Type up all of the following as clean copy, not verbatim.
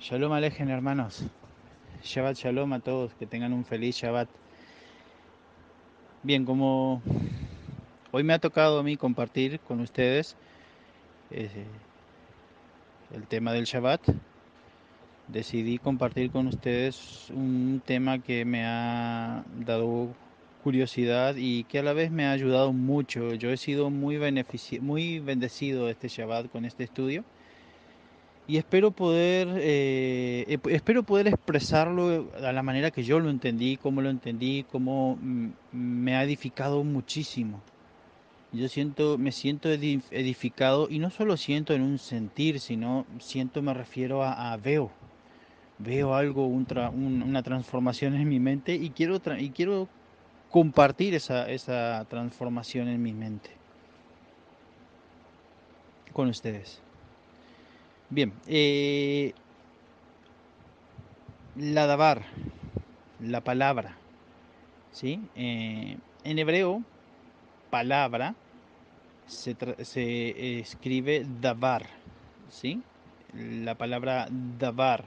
Shalom Alejen, hermanos. Shabbat Shalom a todos, que tengan un feliz Shabbat. Bien, como hoy me ha tocado a mí compartir con ustedes eh, el tema del Shabbat, decidí compartir con ustedes un tema que me ha dado curiosidad y que a la vez me ha ayudado mucho. Yo he sido muy bendecido este Shabbat con este estudio. Y espero poder expresarlo a la manera que yo lo entendí, cómo me ha edificado muchísimo. Me siento edificado y no solo siento en un sentir, sino siento, me refiero veo algo, una transformación en mi mente y y quiero compartir esa transformación en mi mente con ustedes. Bien, la davar, la palabra. ¿Sí? En hebreo, palabra se escribe davar, ¿sí? La palabra davar.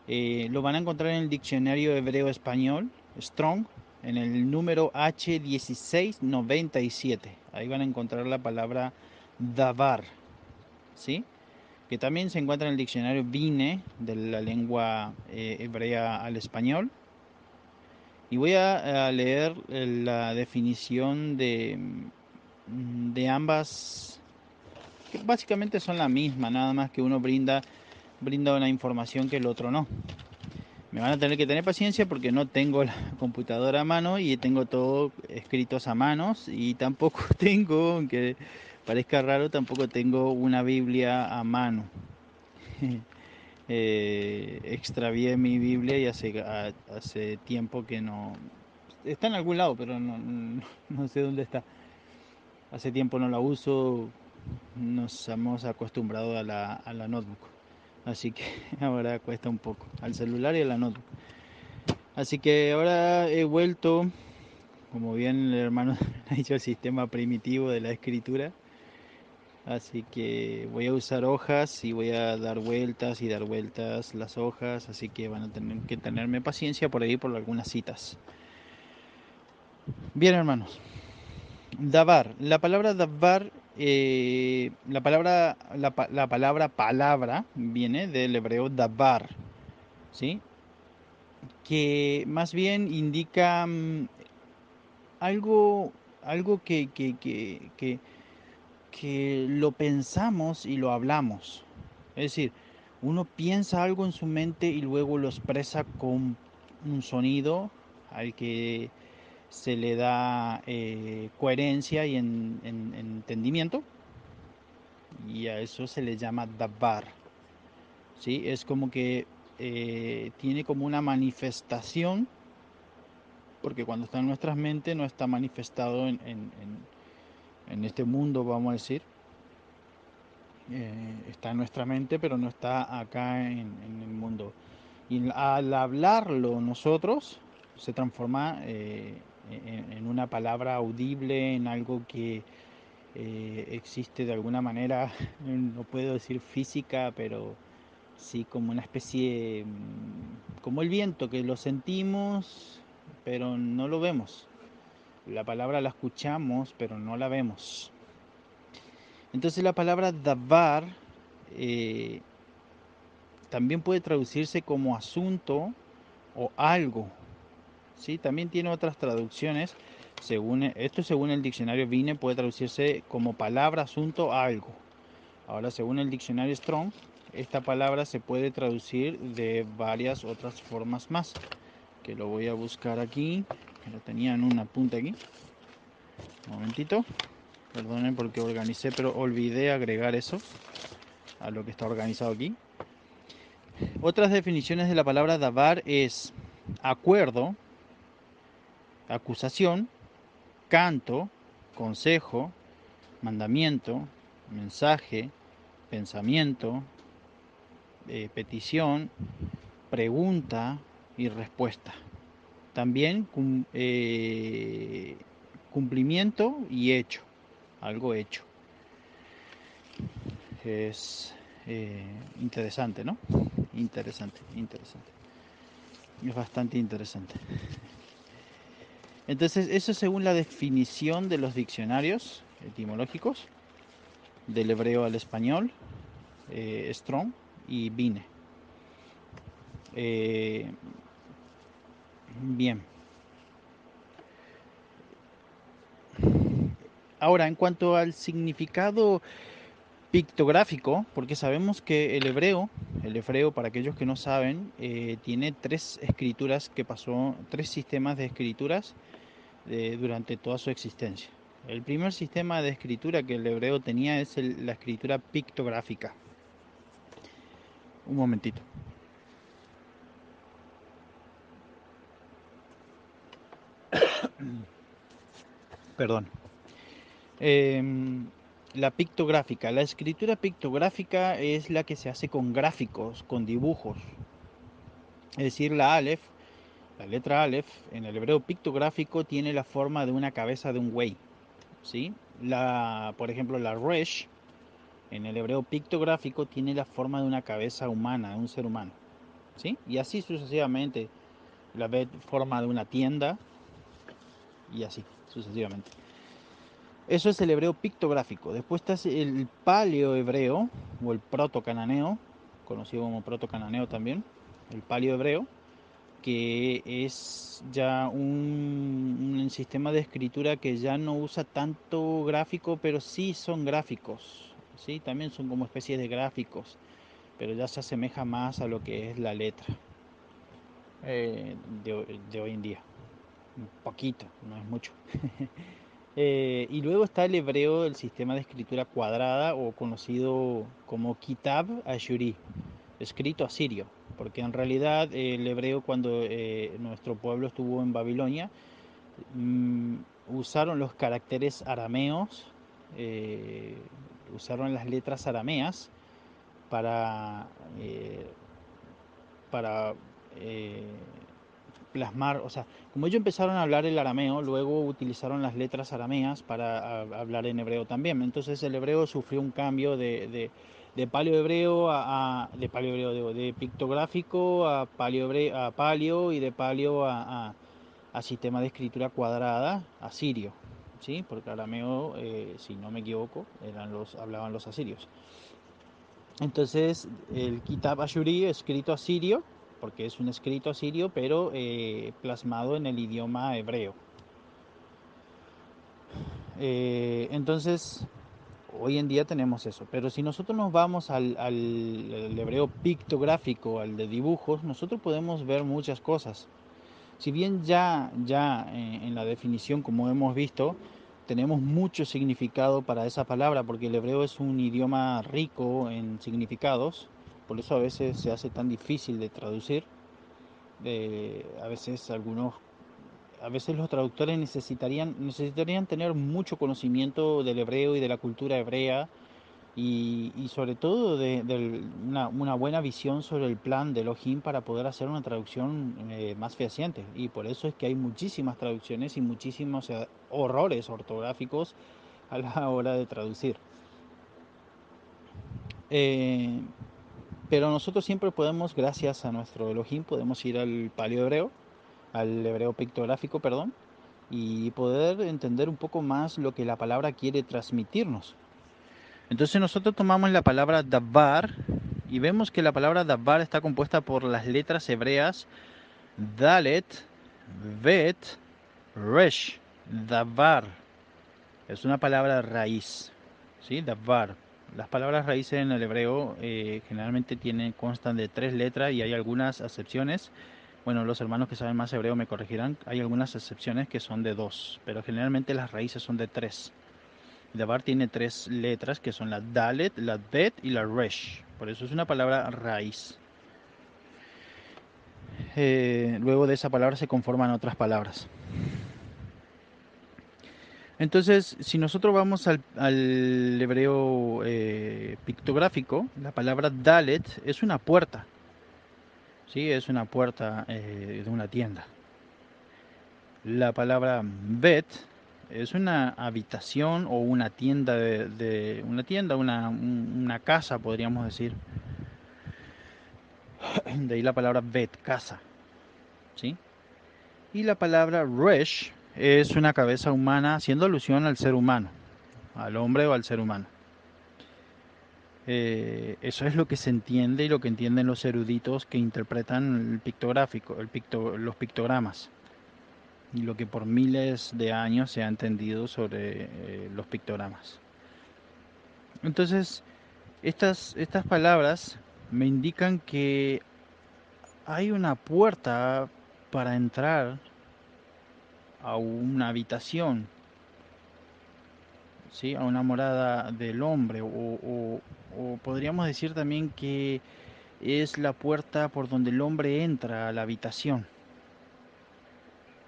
Lo van a encontrar en el diccionario hebreo-español, Strong, en el número H1697. Ahí van a encontrar la palabra davar, ¿sí? Que también se encuentra en el diccionario Vine de la lengua hebrea al español. Y voy a leer la definición de ambas, que básicamente son la misma, nada más que uno brinda una información que el otro no. Me van a tener que tener paciencia porque no tengo la computadora a mano y tengo todo escritos a manos y tampoco tengo, aunque parezca raro, tampoco tengo una Biblia a mano. Extravié mi Biblia y hace tiempo que no... Está en algún lado, pero no sé dónde está. Hace tiempo no la uso, nos hemos acostumbrado a a la notebook. Así que ahora cuesta un poco, al celular y a la notebook. Así que ahora he vuelto, como bien el hermano ha dicho, al sistema primitivo de la escritura. Así que voy a usar hojas y voy a dar vueltas las hojas, así que van a tener que tenerme paciencia por ahí por algunas citas. Bien, hermanos. Davar. La palabra davar, la palabra palabra viene del hebreo davar, ¿sí? Que más bien indica algo, algo que lo pensamos y lo hablamos. Es decir, uno piensa algo en su mente y luego lo expresa con un sonido al que se le da coherencia y entendimiento, y a eso se le llama dabar. ¿Sí? Es como que tiene como una manifestación, porque cuando está en nuestras mentes no está manifestado en este mundo, vamos a decir. Está en nuestra mente, pero no está acá en el mundo. Y al hablarlo nosotros, se transforma en una palabra audible, en algo que existe de alguna manera, no puedo decir física, pero sí como una especie, como el viento, que lo sentimos, pero no lo vemos. La palabra la escuchamos, pero no la vemos. Entonces la palabra davar eh, también puede traducirse como asunto o algo. ¿Sí? También tiene otras traducciones. Según el diccionario Vine, puede traducirse como palabra, asunto, algo. Ahora, según el diccionario Strong, esta palabra se puede traducir de varias otras formas más, que lo voy a buscar aquí, que lo tenía en una punta aquí. Un momentito. Perdonen porque organicé, pero olvidé agregar eso a lo que está organizado aquí. Otras definiciones de la palabra davar es acuerdo, acusación, canto, consejo, mandamiento, mensaje, pensamiento, petición, pregunta y respuesta. También cumplimiento y hecho, algo hecho. Es interesante, ¿no? Interesante, interesante. Es bastante interesante. Entonces, eso según la definición de los diccionarios etimológicos, del hebreo al español, Strong y Vine. Eh, bien. Ahora, en cuanto al significado pictográfico, porque sabemos que el hebreo, para aquellos que no saben, tiene tres escrituras que pasó, tres sistemas de escrituras durante toda su existencia. El primer sistema de escritura que el hebreo tenía es la escritura pictográfica. Un momentito. Perdón. Em, la pictográfica. La escritura pictográfica es la que se hace con gráficos, con dibujos. Es decir, la letra Aleph, en el hebreo pictográfico tiene la forma de una cabeza de un buey, ¿sí? Por ejemplo, la Resh, en el hebreo pictográfico, tiene la forma de una cabeza humana, de un ser humano, ¿sí? Y así sucesivamente. La Bet forma de una tienda y así sucesivamente. Eso es el hebreo pictográfico. Después está el paleohebreo o el proto-cananeo, conocido como proto-cananeo también, el paleohebreo, que es ya un sistema de escritura que ya no usa tanto gráfico, pero sí son gráficos, ¿sí? También son como especies de gráficos, pero ya se asemeja más a lo que es la letra de hoy en día. Un poquito, no es mucho. Y luego está el hebreo, el sistema de escritura cuadrada o conocido como Kitab Ashuri, escrito asirio, porque en realidad el hebreo cuando nuestro pueblo estuvo en Babilonia mm, usaron los caracteres arameos, eh, usaron las letras arameas para, eh, para eh, plasmar, o sea, como ellos empezaron a hablar el arameo, luego utilizaron las letras arameas para hablar en hebreo también. Entonces el hebreo sufrió un cambio de paleohebreo de paleohebreo, de pictográfico a a paleo y de paleo a sistema de escritura cuadrada a sirio, ¿sí? Porque arameo, si no me equivoco, hablaban los asirios. Entonces, el Kitab Ashuri, escrito asirio, porque es un escrito asirio, pero plasmado en el idioma hebreo. Entonces, hoy en día tenemos eso. Pero si nosotros nos vamos al hebreo pictográfico, al de dibujos, nosotros podemos ver muchas cosas. Si bien ya en la definición, como hemos visto, tenemos mucho significado para esa palabra, porque el hebreo es un idioma rico en significados, por eso a veces se hace tan difícil de traducir. A veces a veces los traductores necesitarían tener mucho conocimiento del hebreo y de la cultura hebrea y sobre todo una buena visión sobre el plan de Elohim para poder hacer una traducción más fehaciente. Y por eso es que hay muchísimas traducciones y muchísimos horrores ortográficos a la hora de traducir. Eh, pero nosotros siempre podemos, gracias a nuestro Elohim, podemos ir al paleohebreo, al hebreo pictográfico, perdón, y poder entender un poco más lo que la palabra quiere transmitirnos. Entonces nosotros tomamos la palabra davar y vemos que la palabra davar está compuesta por las letras hebreas dalet, vet, resh. Davar es una palabra raíz, ¿sí? Davar. Las palabras raíces en el hebreo generalmente constan de tres letras y hay algunas excepciones. Bueno, los hermanos que saben más hebreo me corregirán. Hay algunas excepciones que son de dos, pero generalmente las raíces son de tres. Davar tiene tres letras que son la Dalet, la Bet y la Resh. Por eso es una palabra raíz. Luego de esa palabra se conforman otras palabras. Entonces, si nosotros vamos al hebreo pictográfico, la palabra Dalet es una puerta. ¿Sí? Es una puerta de una tienda. La palabra Bet es una habitación o una tienda una tienda, una casa, podríamos decir. De ahí la palabra Bet, casa, ¿sí? Y la palabra Resh es una cabeza humana haciendo alusión al ser humano, al hombre o al ser humano. Eso es lo que se entiende y lo que entienden los eruditos que interpretan el pictográfico, los pictogramas, y lo que por miles de años se ha entendido sobre los pictogramas. Entonces, estas palabras me indican que hay una puerta para entrar a una habitación, ¿sí? A una morada del hombre, o podríamos decir también que es la puerta por donde el hombre entra a la habitación,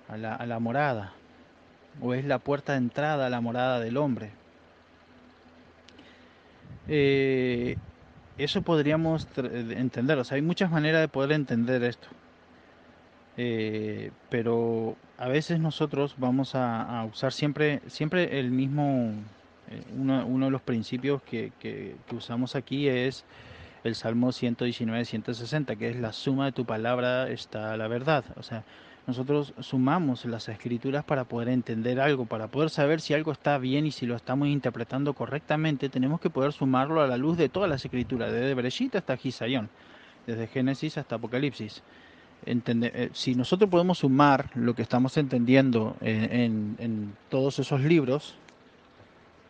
a la morada, o es la puerta de entrada a la morada del hombre. Eh, Eso podríamos entender, o sea, hay muchas maneras de poder entender esto. Pero a veces nosotros vamos a usar siempre el mismo, uno de los principios que usamos aquí es el Salmo 119, 160, que es la suma de tu palabra está la verdad. O sea, nosotros sumamos las escrituras para poder entender algo, para poder saber si algo está bien y si lo estamos interpretando correctamente, tenemos que poder sumarlo a la luz de todas las escrituras, desde Bereshit hasta Gisayón, desde Génesis hasta Apocalipsis. Si nosotros podemos sumar lo que estamos entendiendo en todos esos libros,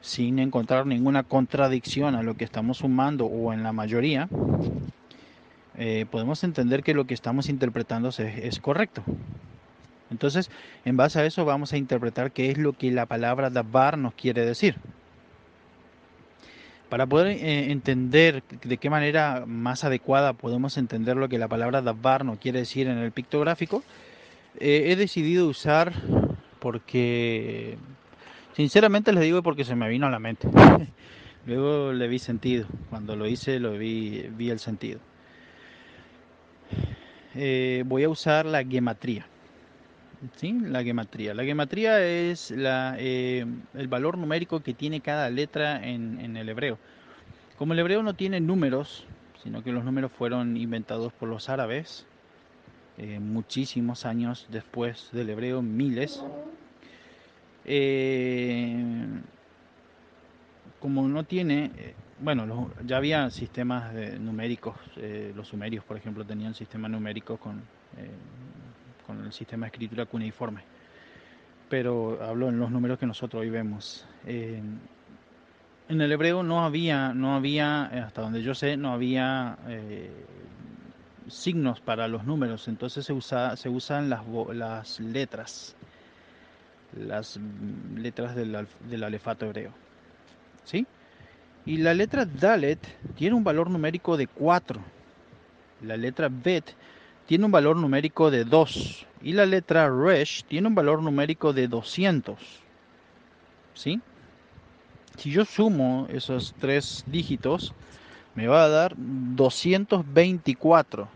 sin encontrar ninguna contradicción a lo que estamos sumando o en la mayoría, podemos entender que lo que estamos interpretando es correcto. Entonces, en base a eso vamos a interpretar qué es lo que la palabra davar nos quiere decir. Para poder entender de qué manera más adecuada podemos entender lo que la palabra davar nos quiere decir en el pictográfico, he decidido usar porque, sinceramente les digo porque se me vino a la mente. Luego le vi sentido. Cuando lo hice, vi el sentido. Voy a usar la gematría. ¿Sí? La gematría. La gematría es el valor numérico que tiene cada letra en el hebreo. Como el hebreo no tiene números, sino que los números fueron inventados por los árabes, muchísimos años después del hebreo, miles. Eh, Como no tiene, bueno, ya había sistemas numéricos, los sumerios, por ejemplo, tenían sistemas numéricos con el sistema de escritura cuneiforme, pero hablo en los números que nosotros hoy vemos. En el hebreo no había, hasta donde yo sé, no había signos para los números, entonces se usan las letras del alefato hebreo, ¿sí? Y la letra Dalet tiene un valor numérico de 4. La letra Bet tiene un valor numérico de 2. Y la letra Resh tiene un valor numérico de 200. ¿Sí? Si yo sumo esos tres dígitos, me va a dar 224.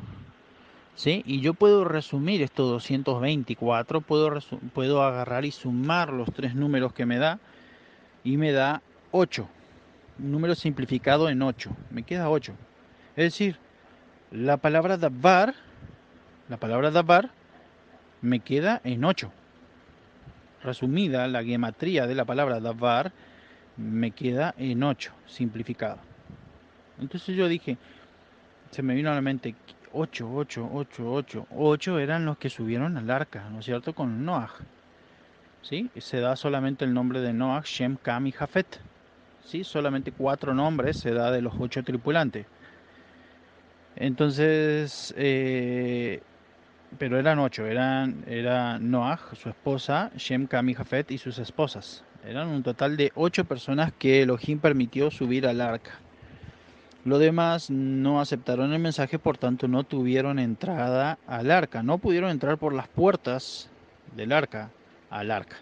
¿Sí? Y yo puedo resumir estos 224, puedo agarrar y sumar los tres números que me da, y me da 8. Un número simplificado en 8. Me queda 8. Es decir, la palabra davar me queda en 8. Resumida, la gematría de la palabra davar me queda en 8, simplificado. Entonces yo dije, se me vino a la mente, 8, 8, 8, 8. 8 eran los que subieron al arca, ¿no es cierto? Con Noah. ¿Sí? Se da solamente el nombre de Noah, Shem, Cam y Jafet. ¿Sí? Solamente 4 nombres se da de los 8 tripulantes. Entonces, pero eran 8, era Noah, su esposa, Shem, Cam y Jafet y sus esposas. Eran un total de 8 personas que Elohim permitió subir al arca. Los demás no aceptaron el mensaje, por tanto no tuvieron entrada al arca. No pudieron entrar por las puertas del arca al arca.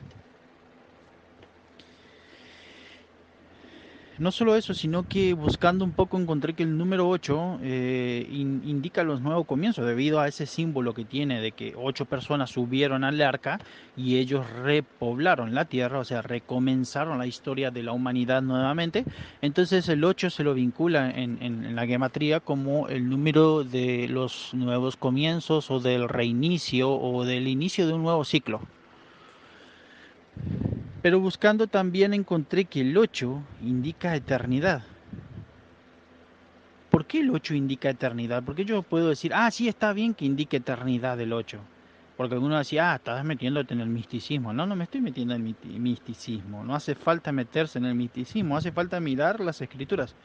No solo eso, sino que buscando un poco encontré que el número 8 indica indica los nuevos comienzos, debido a ese símbolo que tiene de que 8 personas subieron al arca y ellos repoblaron la tierra, o sea, recomenzaron la historia de la humanidad nuevamente. Entonces el 8 se lo vincula en la gematría como el número de los nuevos comienzos o del reinicio o del inicio de un nuevo ciclo. Pero buscando también encontré que el 8 indica eternidad. ¿Por qué el 8 indica eternidad? Porque yo puedo decir, ah, sí, está bien que indique eternidad el 8. Porque algunos decía, ah, estás metiéndote en el misticismo. No, no me estoy metiendo en el misticismo. No hace falta meterse en el misticismo. Hace falta mirar las escrituras.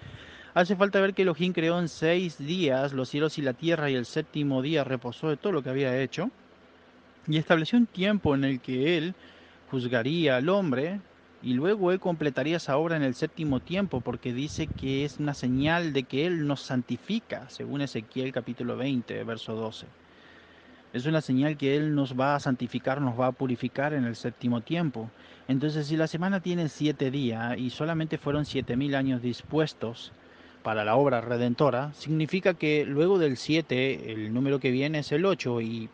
Hace falta ver que Elohim creó en 6 días los cielos y la tierra y el séptimo día reposó de todo lo que había hecho. Y estableció un tiempo en el que él juzgaría al hombre y luego él completaría esa obra en el séptimo tiempo, porque dice que es una señal de que él nos santifica, según Ezequiel capítulo 20, verso 12. Es una señal que él nos va a santificar, nos va a purificar en el séptimo tiempo. Entonces, si la semana tiene 7 días y solamente fueron 7000 años dispuestos para la obra redentora, significa que luego del 7, el número que viene es el 8 y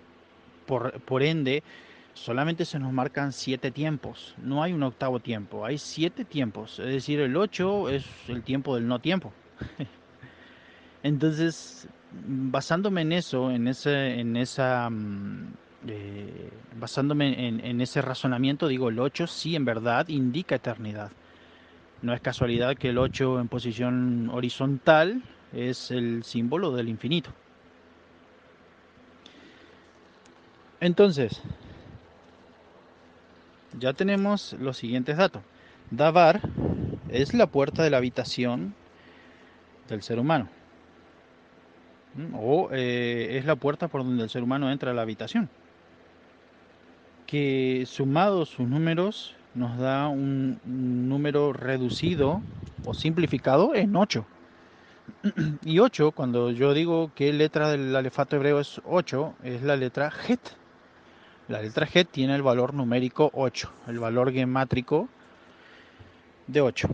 por ende, solamente se nos marcan 7 tiempos. No hay un octavo tiempo, hay 7 tiempos. Es decir, el 8 es el tiempo del no tiempo. Entonces, basándome en eso, basándome en ese razonamiento, digo, el 8 sí en verdad indica eternidad. No es casualidad que el 8 en posición horizontal es el símbolo del infinito. Entonces, ya tenemos los siguientes datos. Davar es la puerta de la habitación del ser humano. O es la puerta por donde el ser humano entra a la habitación. Que sumados sus números nos da un número reducido o simplificado en 8. Y 8, cuando yo digo qué letra del alefato hebreo es 8, es la letra Het. La letra Het tiene el valor numérico 8, el valor gemátrico de 8.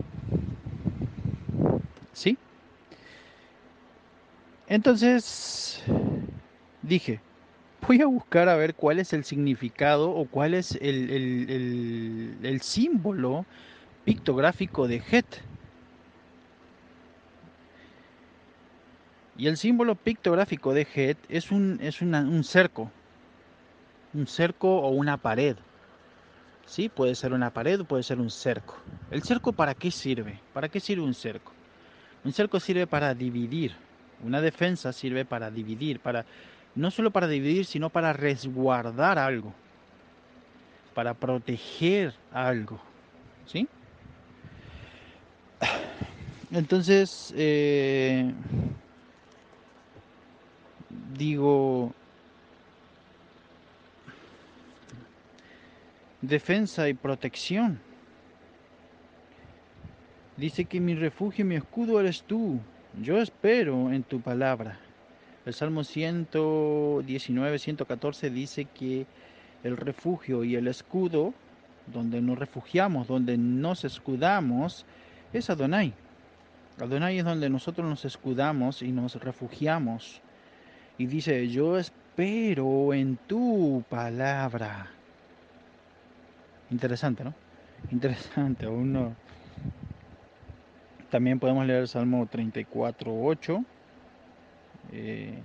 ¿Sí? Entonces dije, voy a buscar a ver cuál es el significado o cuál es el símbolo pictográfico de Het. Y el símbolo pictográfico de Het es un cerco o una pared. ¿Sí? Puede ser una pared o puede ser un cerco. ¿El cerco para qué sirve? ¿Para qué sirve un cerco? Un cerco sirve para dividir. Una defensa sirve para dividir, no solo para dividir, sino para resguardar algo, para proteger algo. ¿Sí? Entonces, digo, defensa y protección. Dice que mi refugio y mi escudo eres tú. Yo espero en tu palabra. El Salmo 119, 114 dice que el refugio y el escudo, donde nos refugiamos, donde nos escudamos, es Adonai. Adonai es donde nosotros nos escudamos y nos refugiamos. Y dice, yo espero en tu palabra. Interesante, ¿no? Interesante. También podemos leer el Salmo 34, 8. eh,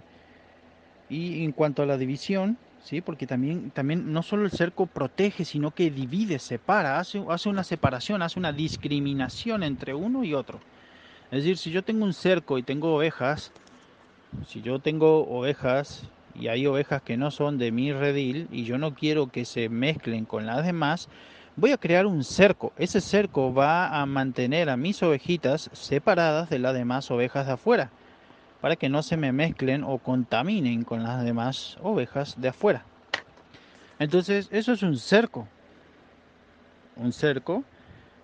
y en cuanto a la división, ¿sí? Porque también no solo el cerco protege, sino que divide, separa, hace una separación, hace una discriminación entre uno y otro. Es decir, si yo tengo un cerco y tengo ovejas, si yo tengo ovejas y hay ovejas que no son de mi redil y yo no quiero que se mezclen con las demás, voy a crear un cerco. Ese cerco va a mantener a mis ovejitas separadas de las demás ovejas de afuera, para que no se me mezclen o contaminen con las demás ovejas de afuera. Entonces, eso es un cerco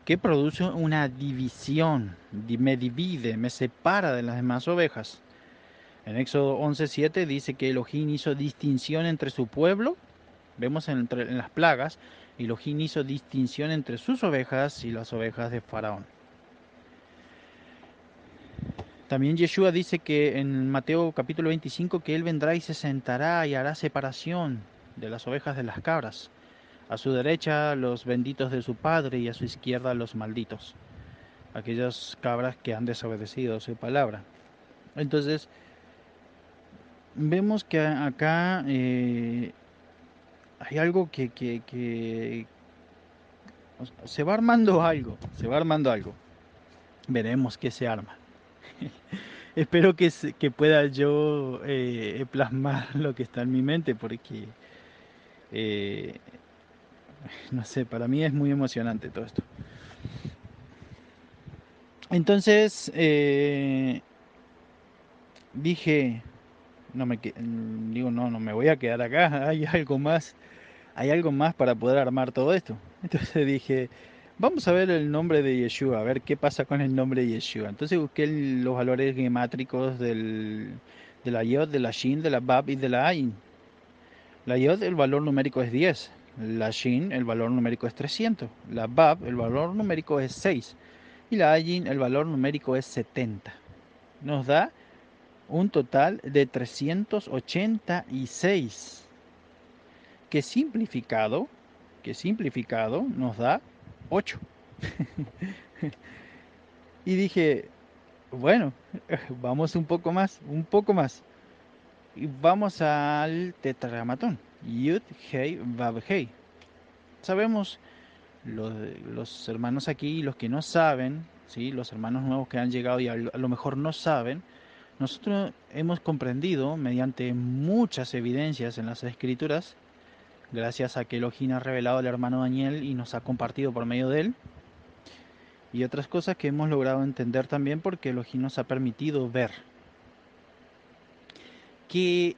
que produce una división, me divide, me separa de las demás ovejas. En Éxodo 11:7 dice que Elohim hizo distinción entre su pueblo, vemos en las plagas, y Elohim hizo distinción entre sus ovejas y las ovejas de Faraón. También Yeshua dice que en Mateo capítulo 25 que Él vendrá y se sentará y hará separación de las ovejas de las cabras. A su derecha los benditos de su Padre y a su izquierda los malditos, aquellas cabras que han desobedecido su palabra. Entonces, vemos que acá hay algo que se va armando algo, se va armando algo. Veremos qué se arma. Espero que pueda yo plasmar lo que está en mi mente, porque, eh, no sé, para mí es muy emocionante todo esto. Entonces, dije, digo, no, no me voy a quedar acá, hay algo más para poder armar todo esto. Entonces dije, vamos a ver el nombre de Yeshua, a ver qué pasa con el nombre de Yeshua. Entonces busqué los valores gemátricos de la Yod, de la Shin, de la Bab y de la Ayin. La Yod, el valor numérico es 10. La Shin, el valor numérico es 300. La Bab, el valor numérico es 6. Y la Ayin, el valor numérico es 70. Nos da un total de 386, que simplificado, que simplificado nos da 8. Y dije, bueno, vamos un poco más, un poco más. Y vamos al tetragramatón. Yud, Hei, Vav, Hei. Sabemos, los, los hermanos aquí, los que no saben, ¿sí? Los hermanos nuevos que han llegado y a lo mejor no saben, nosotros hemos comprendido mediante muchas evidencias en las escrituras, gracias a que Elohim ha revelado al hermano Daniel y nos ha compartido por medio de él, y otras cosas que hemos logrado entender también porque Elohim nos ha permitido ver que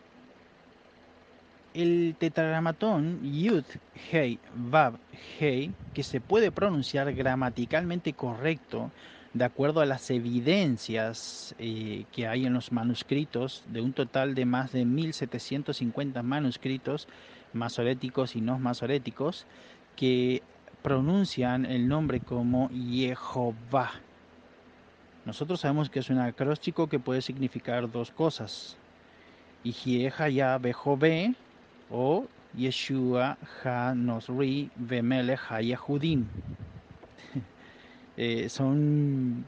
el tetragramatón Yud, Hei, Vav, Hei, que se puede pronunciar gramaticalmente correcto de acuerdo a las evidencias que hay en los manuscritos, de un total de más de 1750 manuscritos masoréticos y no masoréticos, que pronuncian el nombre como Jehová. Nosotros sabemos que es un acróstico que puede significar dos cosas: Yehia ya Bejové, o Yeshua ha Nosri Bemelech ha Yehudim. Son.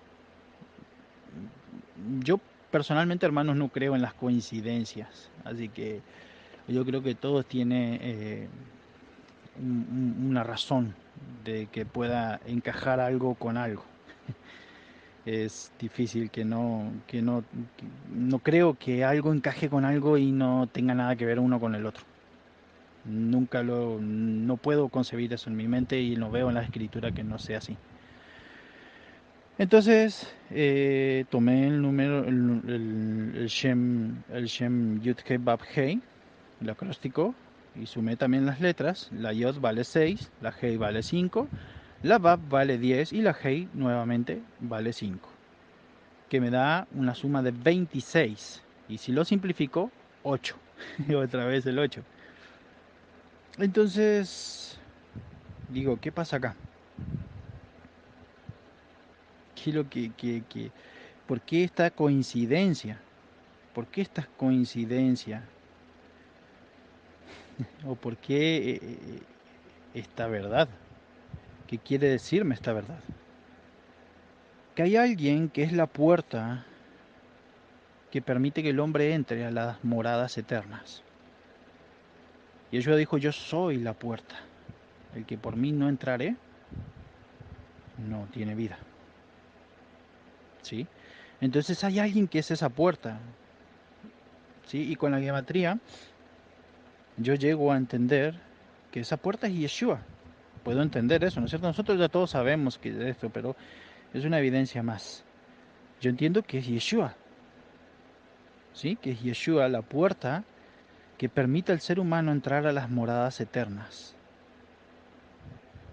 Yo personalmente, hermanos, no creo en las coincidencias. Así que yo creo que todo tiene una razón de que pueda encajar algo con algo. Es difícil no creo que algo encaje con algo y no tenga nada que ver uno con el otro. No puedo concebir eso en mi mente y lo veo en la escritura que no sea así. Entonces tomé el número, el Shem Yud He Bab Hei, el acróstico, y sumé también las letras. La Yod vale 6, la Hei vale 5, la Bab vale 10 y la Hei nuevamente vale 5, que me da una suma de 26. Y si lo simplifico, 8. Y otra vez el 8. Entonces, digo, ¿qué pasa acá? ¿Qué es lo ¿Por qué esta coincidencia? ¿Por qué esta coincidencia? ¿O por qué esta verdad? ¿Qué quiere decirme esta verdad? Que hay alguien que es la puerta que permite que el hombre entre a las moradas eternas. Y Yeshua dijo, yo soy la puerta. El que por mí no entrare, no tiene vida. ¿Sí? Entonces hay alguien que es esa puerta. ¿Sí? Y con la gematría yo llego a entender que esa puerta es Yeshua. Puedo entender eso, ¿no es cierto? Nosotros ya todos sabemos que es esto, pero es una evidencia más. Yo entiendo que es Yeshua, ¿sí? Que es Yeshua la puerta que permite al ser humano entrar a las moradas eternas,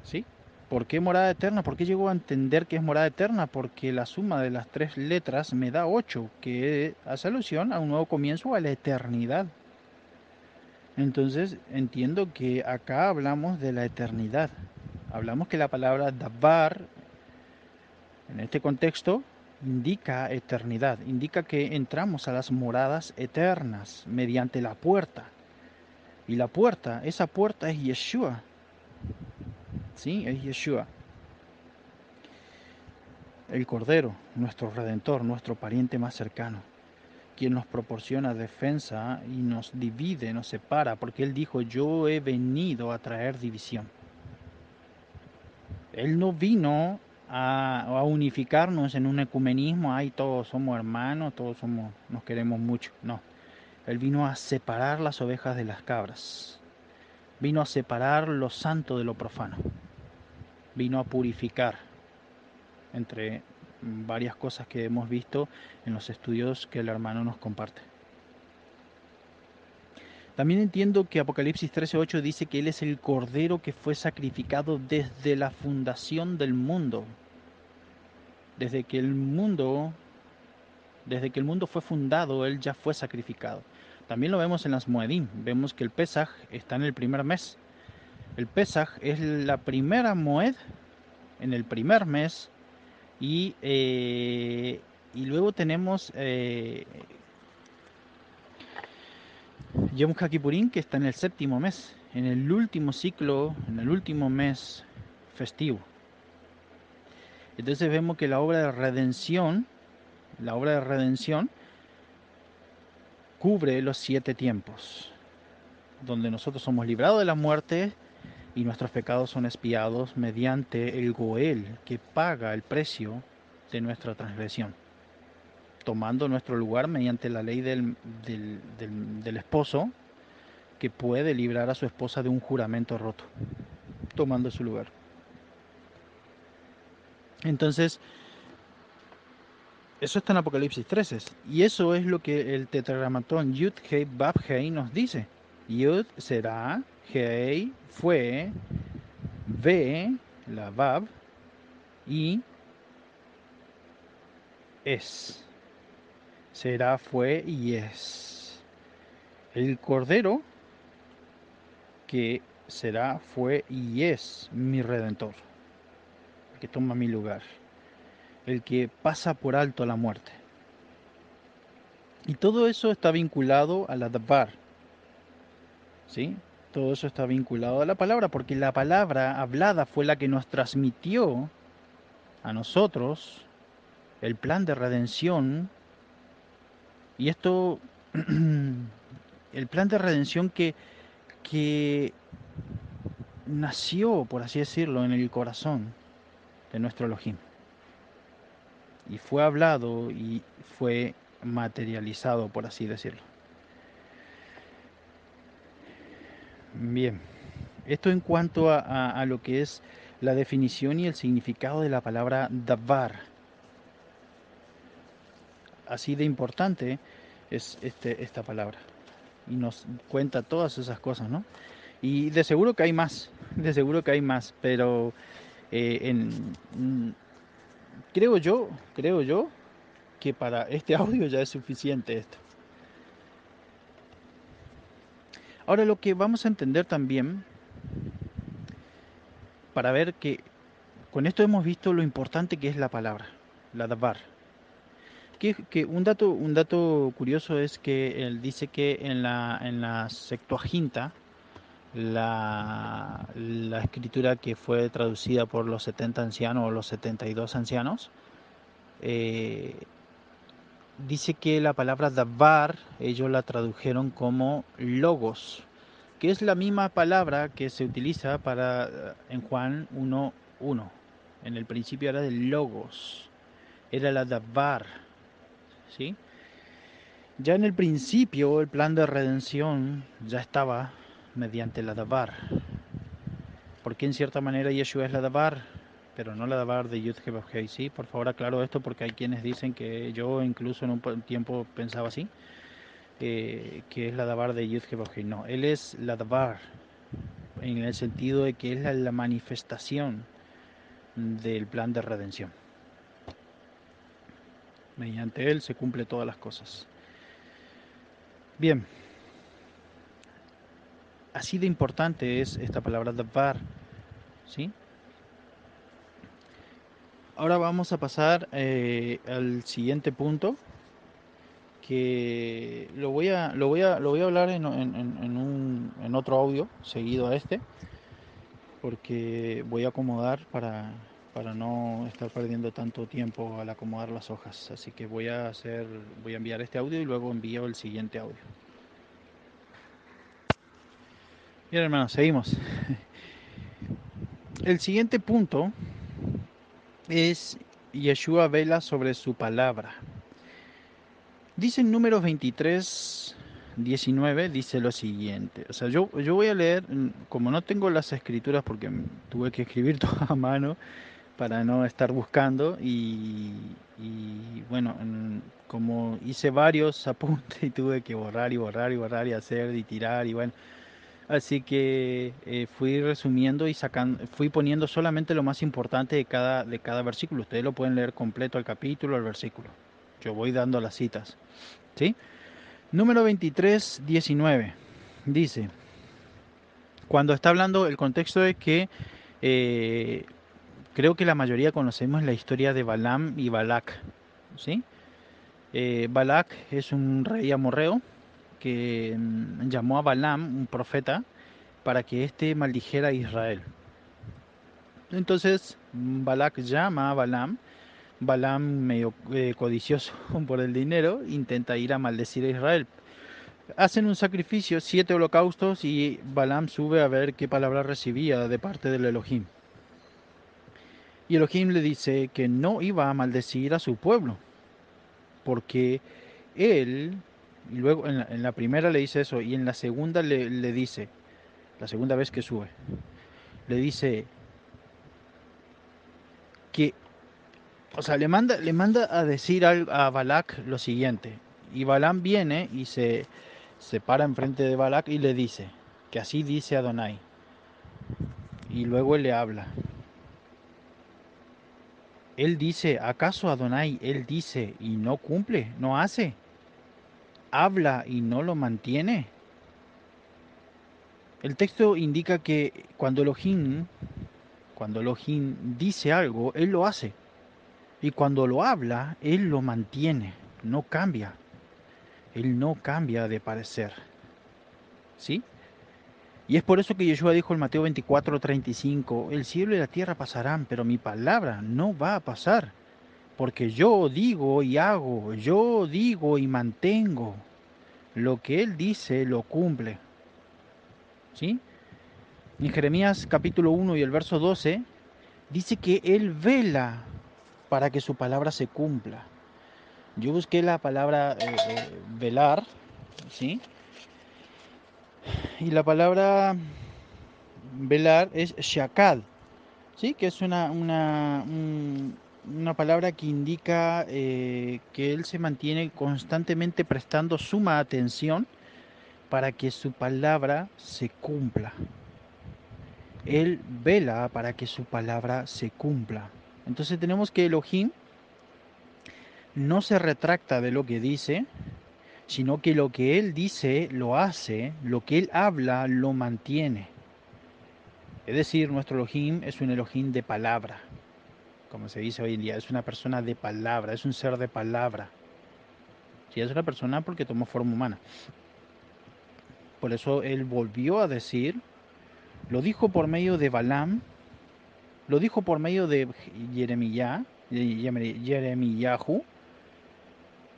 ¿sí? ¿Por qué morada eterna? ¿Por qué llego a entender que es morada eterna? Porque la suma de las tres letras me da 8, que hace alusión a un nuevo comienzo, a la eternidad. Entonces entiendo que acá hablamos de la eternidad. Hablamos que la palabra davar, en este contexto, indica eternidad, indica que entramos a las moradas eternas mediante la puerta. Y la puerta, esa puerta es Yeshua, ¿sí? Es Yeshua, el Cordero, nuestro Redentor, nuestro pariente más cercano, quien nos proporciona defensa y nos divide, nos separa, porque Él dijo, yo he venido a traer división. Él no vino a unificarnos en un ecumenismo, ay, todos somos hermanos, nos queremos mucho. No, Él vino a separar las ovejas de las cabras, vino a separar lo santo de lo profano, vino a purificar, entre varias cosas que hemos visto en los estudios que el hermano nos comparte. También entiendo que Apocalipsis 13:8 dice que Él es el Cordero que fue sacrificado desde la fundación del mundo. Desde que el mundo fue fundado, Él ya fue sacrificado. También lo vemos en las Moedim. Vemos que el Pesaj está en el primer mes. El Pesaj es la primera Moed en el primer mes. Y luego tenemos Yom HaKippurim, que está en el séptimo mes, en el último ciclo, en el último mes festivo. Entonces vemos que la obra de redención cubre los 7 tiempos, donde nosotros somos librados de la muerte y nuestros pecados son expiados mediante el Goel, que paga el precio de nuestra transgresión, tomando nuestro lugar mediante la ley del esposo, que puede librar a su esposa de un juramento roto, tomando su lugar. Entonces, eso está en Apocalipsis 13. Y eso es lo que el tetragramatón Yud Hei Bab Hei nos dice. Yud será, Hei fue, Ve, la Bab, y es. Será, fue y es. El Cordero que será, fue y es mi Redentor, el que toma mi lugar, el que pasa por alto la muerte. Y todo eso está vinculado a la Dabar, ¿sí? Todo eso está vinculado a la palabra, porque la palabra hablada fue la que nos transmitió a nosotros el plan de redención. Y esto, el plan de redención que nació, por así decirlo, en el corazón de nuestro Elohim. Y fue hablado y fue materializado, por así decirlo. Bien, esto en cuanto a lo que es la definición y el significado de la palabra davar. Así de importante es esta palabra. Y nos cuenta todas esas cosas, ¿no? Y de seguro que hay más, de seguro que hay más, pero creo yo que para este audio ya es suficiente esto. Ahora lo que vamos a entender también, para ver que con esto hemos visto lo importante que es la palabra, la davar. Que un dato curioso es que él dice que en la Septuaginta, la escritura que fue traducida por los 70 ancianos o los 72 ancianos, eh, dice que la palabra davar ellos la tradujeron como logos, que es la misma palabra que se utiliza en Juan 1:1. En el principio era de logos, era la davar, ¿sí? Ya en el principio el plan de redención ya estaba mediante la davar, porque en cierta manera Yeshua es la davar, pero no la davar de Yud Heh Hei. Sí, por favor aclaro esto porque hay quienes dicen que yo incluso en un tiempo pensaba así, que es la davar de Yud Heh Hei. No, él es la davar en el sentido de que es la manifestación del plan de redención. Mediante él se cumple todas las cosas. Bien, así de importante es esta palabra davar, ¿sí? Ahora vamos a pasar al siguiente punto, que lo voy a hablar en otro audio seguido a este, porque voy a acomodar para no estar perdiendo tanto tiempo al acomodar las hojas. Así que voy a enviar este audio y luego envío el siguiente audio. Bien, hermanos, seguimos. El siguiente punto es Yeshua vela sobre su palabra. Dice en Números 23, 19, dice lo siguiente. O sea, yo voy a leer, como no tengo las escrituras porque tuve que escribir todo a mano para no estar buscando y bueno, como hice varios apuntes y tuve que borrar y borrar y borrar y hacer y tirar y bueno, así que fui resumiendo y sacando, fui poniendo solamente lo más importante de cada versículo. Ustedes lo pueden leer completo el capítulo, el versículo. Yo voy dando las citas, ¿sí? Número 23, 19. Dice, cuando está hablando, el contexto es que eh, creo que la mayoría conocemos la historia de Balaam y Balac, ¿sí? Balac es un rey amorreo que llamó a Balaam, un profeta, para que éste maldijera a Israel. Entonces Balac llama a Balaam. Balaam, medio codicioso por el dinero, intenta ir a maldecir a Israel. Hacen un sacrificio, 7 holocaustos, y Balaam sube a ver qué palabra recibía de parte del Elohim. Y Elohim le dice que no iba a maldecir a su pueblo, porque él, y luego en la primera le dice eso, y en la segunda le dice, la segunda vez que sube, le dice que, o sea, le manda a decir a Balac lo siguiente. Y Balaam viene y se para enfrente de Balac y le dice, que así dice Adonai. Y luego él le habla. Él dice, ¿acaso Adonai, él dice y no cumple, no hace? ¿Habla y no lo mantiene? El texto indica que cuando Elohim dice algo, él lo hace. Y cuando lo habla, él lo mantiene, no cambia. Él no cambia de parecer. ¿Sí? Y es por eso que Yeshua dijo en Mateo 24:35, el cielo y la tierra pasarán, pero mi palabra no va a pasar. Porque yo digo y hago, yo digo y mantengo. Lo que él dice lo cumple. ¿Sí? En Jeremías capítulo 1 y el verso 12 dice que él vela para que su palabra se cumpla. Yo busqué la palabra velar, ¿sí? Y la palabra velar es shakad, ¿sí? Que es una palabra que indica que él se mantiene constantemente prestando suma atención para que su palabra se cumpla. Él vela para que su palabra se cumpla. Entonces tenemos que Elohim no se retracta de lo que dice, sino que lo que él dice lo hace, lo que él habla lo mantiene. Es decir, nuestro Elohim es un Elohim de palabra, como se dice hoy en día, es una persona de palabra, es un ser de palabra. Sí, es una persona porque tomó forma humana. Por eso él volvió a decir, lo dijo por medio de Balaam, lo dijo por medio de Jeremiyahu,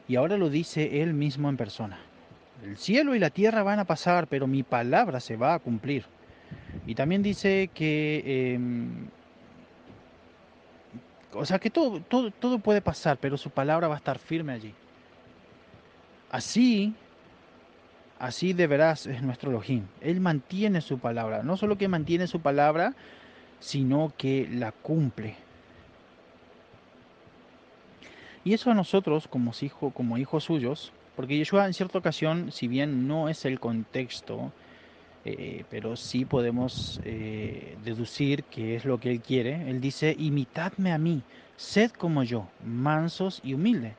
y ahora lo dice él mismo en persona. El cielo y la tierra van a pasar, pero mi palabra se va a cumplir. Y también dice que, o sea, que todo puede pasar, pero su palabra va a estar firme allí. Así, así de veras es nuestro Elohim. Él mantiene su palabra. No solo que mantiene su palabra, sino que la cumple. Y eso a nosotros, como hijos suyos, porque Yeshua en cierta ocasión, si bien no es el contexto, pero sí podemos deducir que es lo que Él quiere. Él dice, imitadme a mí, sed como yo, mansos y humildes.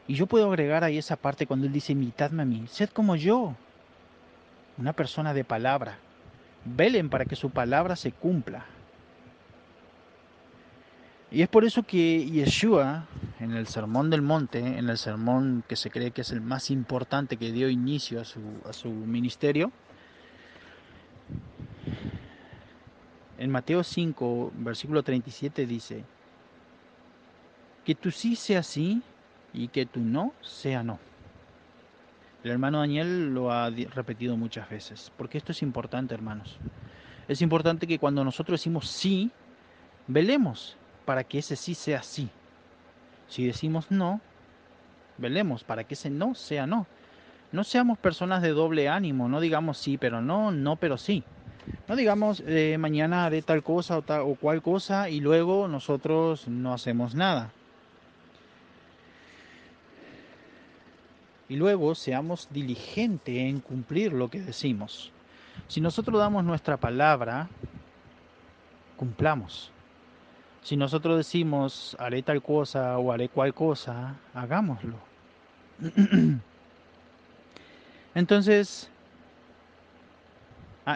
Y yo puedo agregar ahí esa parte cuando Él dice, imitadme a mí, sed como yo, una persona de palabra. Velen para que su palabra se cumpla. Y es por eso que Yeshua, en el Sermón del Monte, en el sermón que se cree que es el más importante que dio inicio a su ministerio, en Mateo 5, versículo 37 dice, que tu sí sea sí y que tu no sea no. El hermano Daniel lo ha repetido muchas veces, porque esto es importante, hermanos. Es importante que cuando nosotros decimos sí, velemos para que ese sí sea sí. Si decimos no, velemos para que ese no sea no. No seamos personas de doble ánimo, no digamos sí pero no, no pero sí. No digamos mañana haré tal cosa o cual cosa y luego nosotros no hacemos nada. Y luego seamos diligentes en cumplir lo que decimos. Si nosotros damos nuestra palabra, cumplamos. Si nosotros decimos haré tal cosa o haré cual cosa, hagámoslo. Entonces,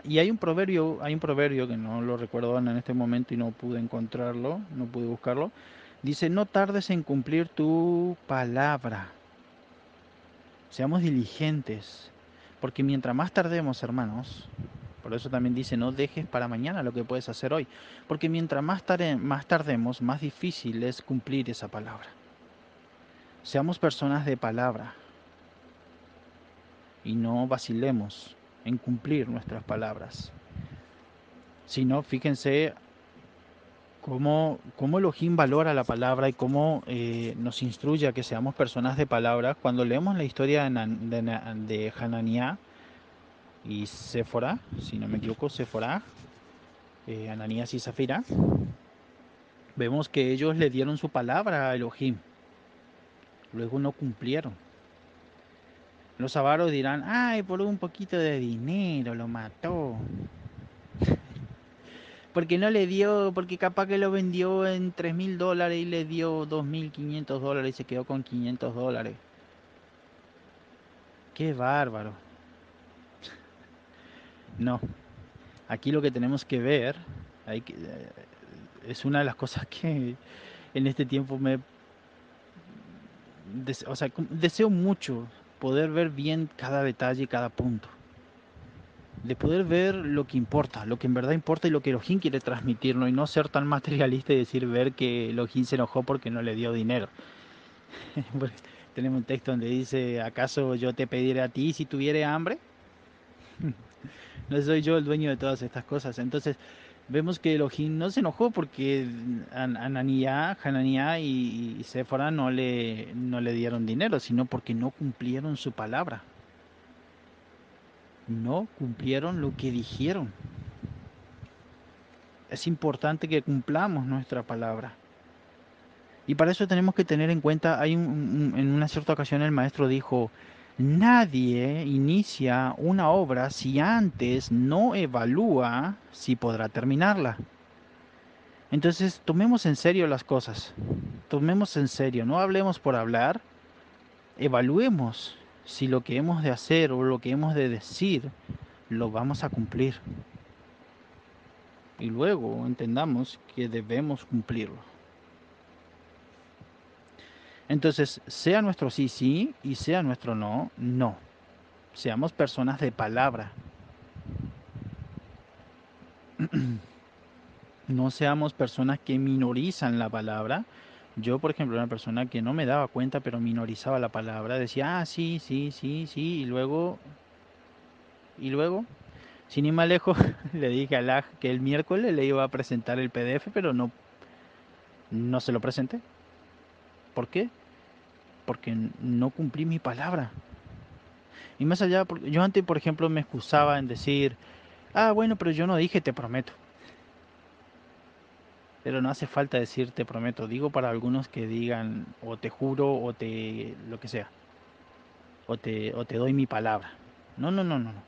y hay un proverbio que no lo recuerdo en este momento y no pude encontrarlo, no pude buscarlo. Dice, no tardes en cumplir tu palabra. Seamos diligentes, porque mientras más tardemos, hermanos, por eso también dice, no dejes para mañana lo que puedes hacer hoy, porque mientras más tardemos, más difícil es cumplir esa palabra. Seamos personas de palabra y no vacilemos en cumplir nuestras palabras. Si no, fíjense cómo Elohim valora la palabra y cómo nos instruye a que seamos personas de palabra. Cuando leemos la historia de Hananías y Séfora, si no me equivoco, Séfora, Ananías y Zafira, vemos que ellos le dieron su palabra a Elohim, luego no cumplieron. Los avaros dirán, ay, por un poquito de dinero lo mató. Porque no le dio, porque capaz que lo vendió en $3.000 y le dio $2.500 y se quedó con $500. Qué bárbaro. No, aquí lo que tenemos que ver, es una de las cosas que en este tiempo o sea, deseo mucho poder ver bien cada detalle, cada punto. De poder ver lo que importa, lo que en verdad importa y lo que Elohim quiere transmitirnos y no ser tan materialista y decir ver que Elohim se enojó porque no le dio dinero. Tenemos un texto donde dice, ¿acaso yo te pediré a ti si tuviera hambre? No soy yo el dueño de todas estas cosas. Entonces, vemos que Elohim no se enojó porque Hananiah y Séfora no le dieron dinero, sino porque no cumplieron su palabra. No cumplieron lo que dijeron. Es importante que cumplamos nuestra palabra. Y para eso tenemos que tener en cuenta, en una cierta ocasión el maestro dijo, nadie inicia una obra si antes no evalúa si podrá terminarla. Entonces, tomemos en serio las cosas, tomemos en serio, no hablemos por hablar, evaluemos si lo que hemos de hacer o lo que hemos de decir lo vamos a cumplir. Y luego entendamos que debemos cumplirlo. Entonces, sea nuestro sí, sí, y sea nuestro no, no. Seamos personas de palabra. No seamos personas que minorizan la palabra. Yo, por ejemplo, era una persona que no me daba cuenta, pero minorizaba la palabra. Decía, ah, sí, sí, sí, sí, y luego, sin ir más lejos, le dije a Lag que el miércoles le iba a presentar el PDF, pero no se lo presenté. ¿Por qué? Porque no cumplí mi palabra. Y más allá, yo antes, por ejemplo, me excusaba en decir, ah, bueno, pero yo no dije te prometo. Pero no hace falta decir te prometo. Digo para algunos que digan o te juro o lo que sea. O te doy mi palabra. No, no, no, no, no.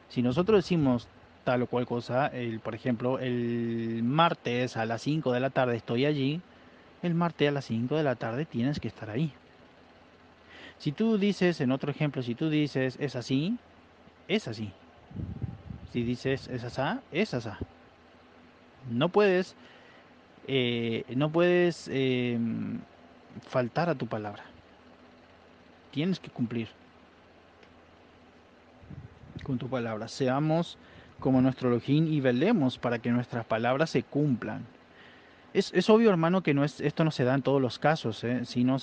Si nosotros decimos tal o cual cosa, por ejemplo, el martes a las 5 de la tarde estoy allí, el martes a las 5 de la tarde tienes que estar ahí. Si tú dices, en otro ejemplo, si tú dices es así, es así. Si dices es asá, es asá. No puedes no puedes faltar a tu palabra. Tienes que cumplir con tu palabra. Seamos como nuestro Elohim y velemos para que nuestras palabras se cumplan. Es obvio, hermano, que esto no se da en todos los casos, sino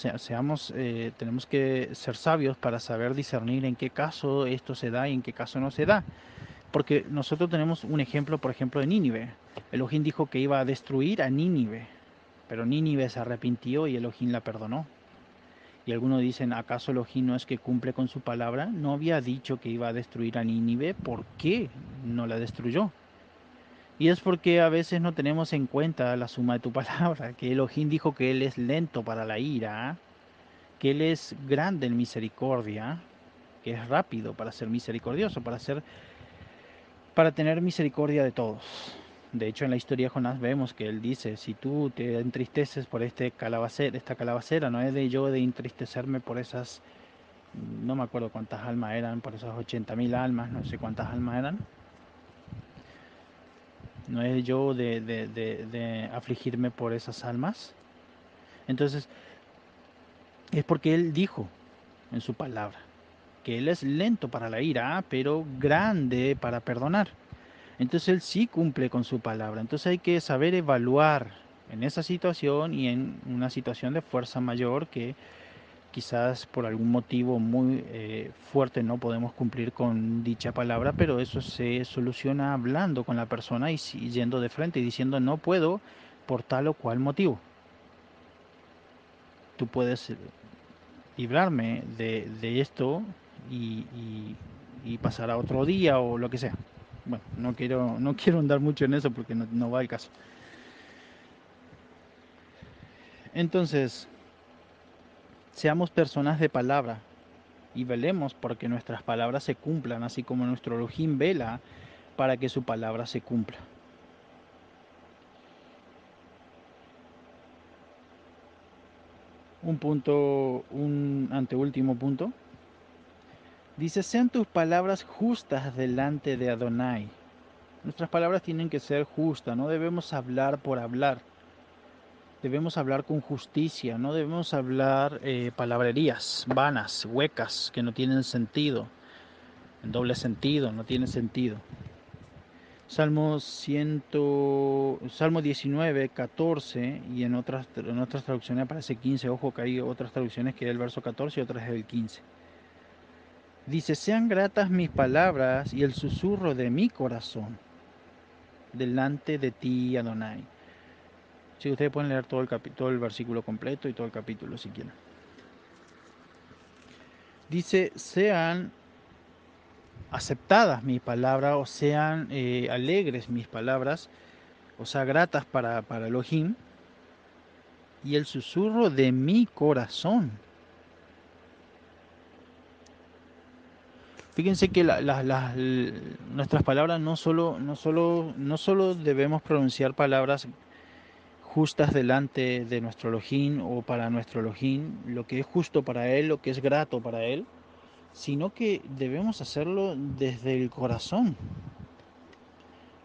tenemos que ser sabios para saber discernir en qué caso esto se da y en qué caso no se da. Porque nosotros tenemos un ejemplo, por ejemplo, de Nínive. Elohim dijo que iba a destruir a Nínive, pero Nínive se arrepintió y Elohim la perdonó. Y algunos dicen, ¿acaso Elohim no es que cumple con su palabra? ¿No había dicho que iba a destruir a Nínive? ¿Por qué no la destruyó? Y es porque a veces no tenemos en cuenta la suma de tu palabra, que Elohim dijo que Él es lento para la ira, que Él es grande en misericordia, que es rápido para ser misericordioso, para tener misericordia de todos. De hecho, en la historia de Jonás vemos que él dice, si tú te entristeces por esta calabacera, no es de yo de entristecerme por esas, no me acuerdo cuántas almas eran, por esas 80.000 almas, no sé cuántas almas eran, no es yo de afligirme por esas almas. Entonces, es porque él dijo en su palabra que él es lento para la ira, pero grande para perdonar. Entonces él sí cumple con su palabra. Entonces hay que saber evaluar en esa situación y en una situación de fuerza mayor que quizás por algún motivo muy fuerte no podemos cumplir con dicha palabra, pero eso se soluciona hablando con la persona y yendo de frente y diciendo no puedo por tal o cual motivo. Tú puedes librarme de esto y pasar a otro día o lo que sea. Bueno, no quiero andar mucho en eso porque no va el caso. Entonces, seamos personas de palabra y velemos porque nuestras palabras se cumplan, así como nuestro Elohim vela para que su palabra se cumpla. Un anteúltimo punto. Dice, sean tus palabras justas delante de Adonai. Nuestras palabras tienen que ser justas, no debemos hablar por hablar. Debemos hablar con justicia, no debemos hablar palabrerías vanas, huecas, que no tienen sentido, en doble sentido, no tiene sentido. Salmo 19, 14, y en otras traducciones aparece 15. Ojo que hay otras traducciones que es el verso 14 y otras es el 15. Dice, sean gratas mis palabras y el susurro de mi corazón delante de ti, Adonai. Si ustedes pueden leer todo el versículo completo y todo el capítulo si quieren. Dice, sean aceptadas mis palabras o sean alegres mis palabras, o sea, gratas para Elohim, y el susurro de mi corazón. Fíjense que nuestras palabras no solo debemos pronunciar palabras justas delante de nuestro Elohim o para nuestro Elohim, lo que es justo para Él, lo que es grato para Él, sino que debemos hacerlo desde el corazón.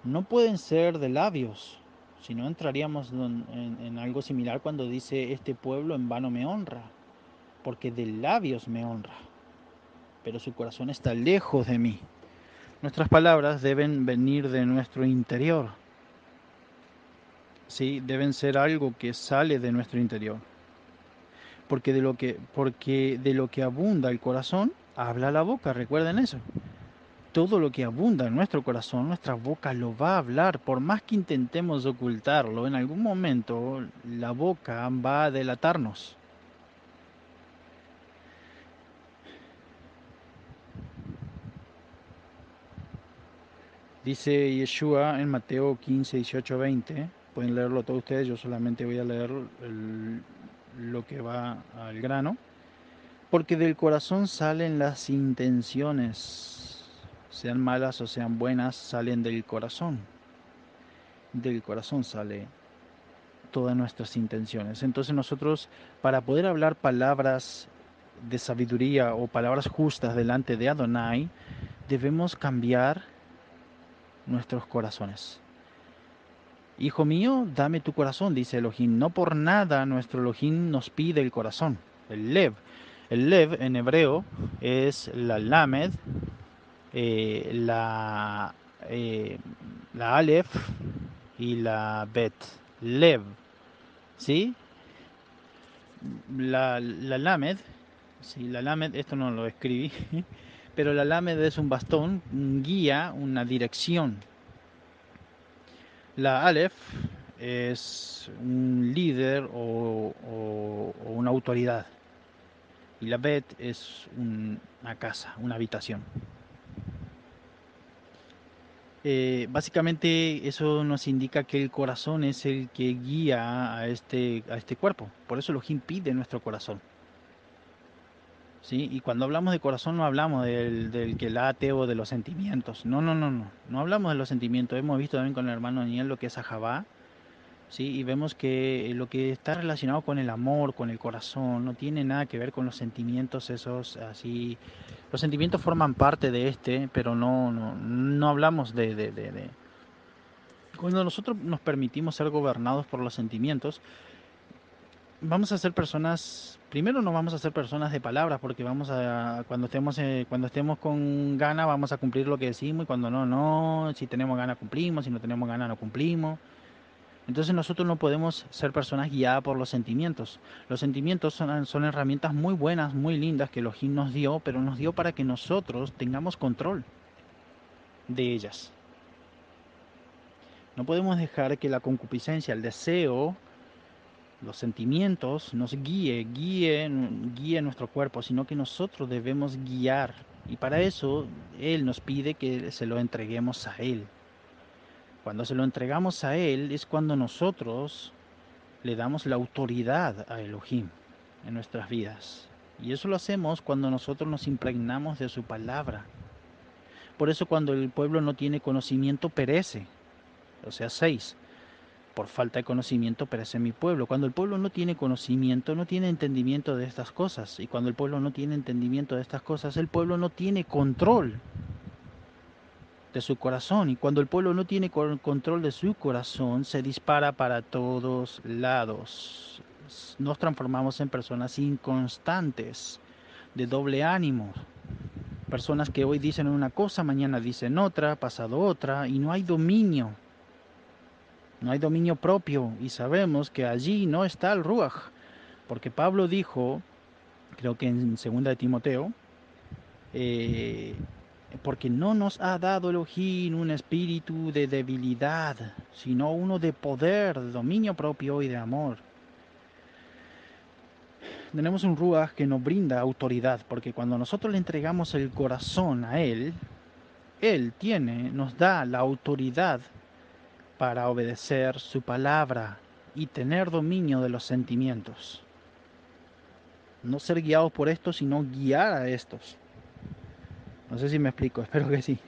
No pueden ser de labios, si no entraríamos en algo similar cuando dice, este pueblo en vano me honra, porque de labios me honra, pero su corazón está lejos de mí. Nuestras palabras deben venir de nuestro interior, ¿sí? Deben ser algo que sale de nuestro interior, porque de lo que abunda el corazón, habla la boca, recuerden eso. Todo lo que abunda en nuestro corazón, nuestra boca lo va a hablar. Por más que intentemos ocultarlo, en algún momento la boca va a delatarnos. Dice Yeshua en Mateo 15, 18, 20. Pueden leerlo todos ustedes, yo solamente voy a leer lo que va al grano. Porque del corazón salen las intenciones, sean malas o sean buenas, salen del corazón. Del corazón sale todas nuestras intenciones. Entonces nosotros, para poder hablar palabras de sabiduría o palabras justas delante de Adonai, debemos cambiar nuestros corazones. Hijo mío, dame tu corazón, dice Elohim. No por nada nuestro Elohim nos pide el corazón, el lev. El lev en hebreo es la lamed, la, eh, la alef y la bet. Lev, ¿sí? La lamed, sí, la lamed, esto no lo escribí, pero la lamed es un bastón, un guía, una dirección. La Aleph es un líder o una autoridad. Y la Bet es una casa, una habitación. Básicamente eso nos indica que el corazón es el que guía a este cuerpo. Por eso Elohim pide nuestro corazón. ¿Sí? Y cuando hablamos de corazón no hablamos del que late o de los sentimientos. No, no, no, no. No hablamos de los sentimientos. Hemos visto también con el hermano Daniel lo que es Ahabá. Sí, y vemos que lo que está relacionado con el amor, con el corazón, no tiene nada que ver con los sentimientos esos así. Los sentimientos forman parte de este, pero no hablamos de. Cuando nosotros nos permitimos ser gobernados por los sentimientos, vamos a ser personas, primero no vamos a ser personas de palabras, porque vamos a, cuando estemos con gana, vamos a cumplir lo que decimos, y cuando no, no, si tenemos gana cumplimos, si no tenemos gana no cumplimos. Entonces nosotros no podemos ser personas guiadas por los sentimientos. Los sentimientos son herramientas muy buenas, muy lindas que Elohim nos dio, pero nos dio para que nosotros tengamos control de ellas. No podemos dejar que la concupiscencia, el deseo, los sentimientos nos guíe nuestro cuerpo, sino que nosotros debemos guiar. Y para eso Él nos pide que se lo entreguemos a Él. Cuando se lo entregamos a Él es cuando nosotros le damos la autoridad a Elohim en nuestras vidas. Y eso lo hacemos cuando nosotros nos impregnamos de su palabra. Por eso cuando el pueblo no tiene conocimiento perece. O sea, 6. Por falta de conocimiento perece mi pueblo. Cuando el pueblo no tiene conocimiento, no tiene entendimiento de estas cosas. Y cuando el pueblo no tiene entendimiento de estas cosas, el pueblo no tiene control de su corazón. Y cuando el pueblo no tiene control de su corazón, se dispara para todos lados. Nos transformamos en personas inconstantes, de doble ánimo. Personas que hoy dicen una cosa, mañana dicen otra, pasado otra, y no hay dominio. No hay dominio propio. Y sabemos que allí no está el Ruach. Porque Pablo dijo, creo que en 2 de Timoteo, eh, porque no nos ha dado Elohim un espíritu de debilidad, sino uno de poder, de dominio propio y de amor. Tenemos un Ruach que nos brinda autoridad, porque cuando nosotros le entregamos el corazón a Él, Él nos da la autoridad para obedecer su palabra y tener dominio de los sentimientos. No ser guiados por estos, sino guiar a estos. No sé si me explico, espero que sí.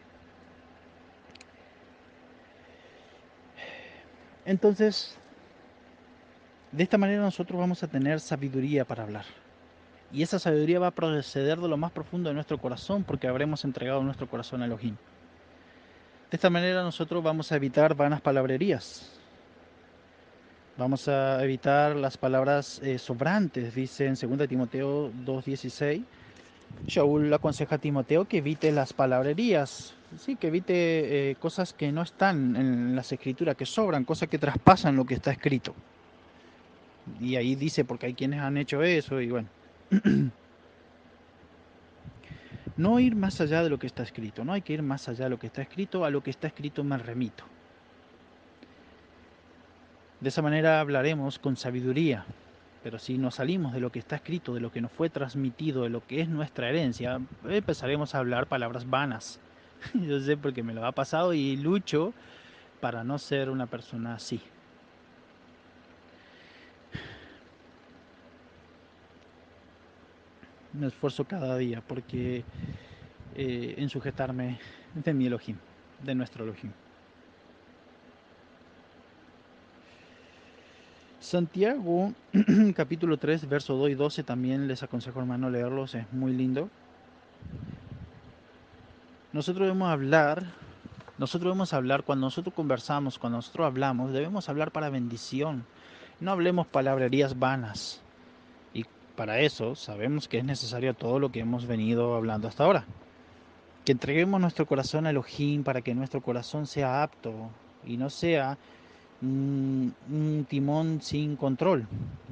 Entonces, de esta manera nosotros vamos a tener sabiduría para hablar. Y esa sabiduría va a proceder de lo más profundo de nuestro corazón porque habremos entregado nuestro corazón a Elohim. De esta manera nosotros vamos a evitar vanas palabrerías. Vamos a evitar las palabras sobrantes, dice en 2 Timoteo 2:16. Shaul aconseja a Timoteo que evite las palabrerías, sí, que evite cosas que no están en las escrituras, que sobran, cosas que traspasan lo que está escrito. Y ahí dice, porque hay quienes han hecho eso, y bueno. No ir más allá de lo que está escrito, no hay que ir más allá de lo que está escrito, a lo que está escrito me remito. De esa manera hablaremos con sabiduría, pero si nos salimos de lo que está escrito, de lo que nos fue transmitido, de lo que es nuestra herencia, empezaremos a hablar palabras vanas. Yo sé porque me lo ha pasado y lucho para no ser una persona así. Me esfuerzo cada día porque en sujetarme de mi Elohim, de nuestro Elohim. Santiago, capítulo 3, verso 2 y 12, también les aconsejo, hermano, leerlos, es muy lindo. Nosotros debemos hablar Nosotros debemos hablar, cuando nosotros conversamos, cuando nosotros hablamos, debemos hablar para bendición. No hablemos palabrerías vanas. Y para eso sabemos que es necesario todo lo que hemos venido hablando hasta ahora. Que entreguemos nuestro corazón a Elohim para que nuestro corazón sea apto y no sea un timón sin control,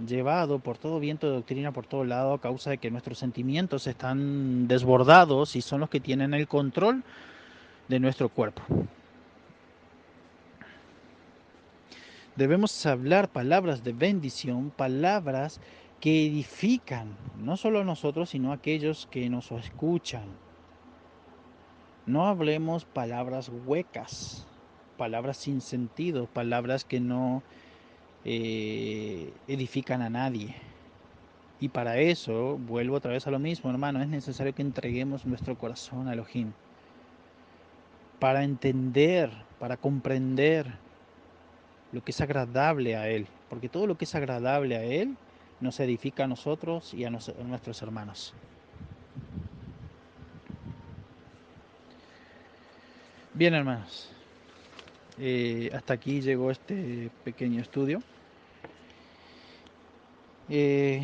llevado por todo viento de doctrina por todo lado a causa de que nuestros sentimientos están desbordados y son los que tienen el control de nuestro cuerpo. Debemos hablar palabras de bendición, palabras que edifican, no solo a nosotros, sino a aquellos que nos escuchan. No hablemos palabras huecas, palabras sin sentido, palabras que no edifican a nadie. Y para eso, vuelvo otra vez a lo mismo, hermano, es necesario que entreguemos nuestro corazón a Elohim. Para entender, para comprender lo que es agradable a Él. Porque todo lo que es agradable a Él nos edifica a nosotros y a nuestros hermanos. Bien, hermanos. Hasta aquí llegó este pequeño estudio. Eh,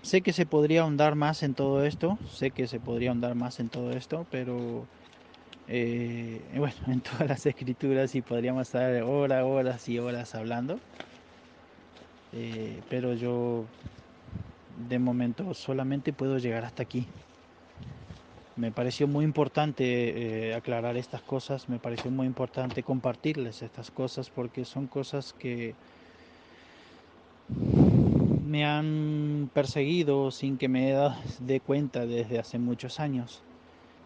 sé que se podría ahondar más en todo esto, pero bueno, en todas las escrituras y podríamos estar horas y horas hablando, pero yo de momento solamente puedo llegar hasta aquí. Me pareció muy importante aclarar estas cosas, me pareció muy importante compartirles estas cosas porque son cosas que me han perseguido sin que me dé cuenta desde hace muchos años,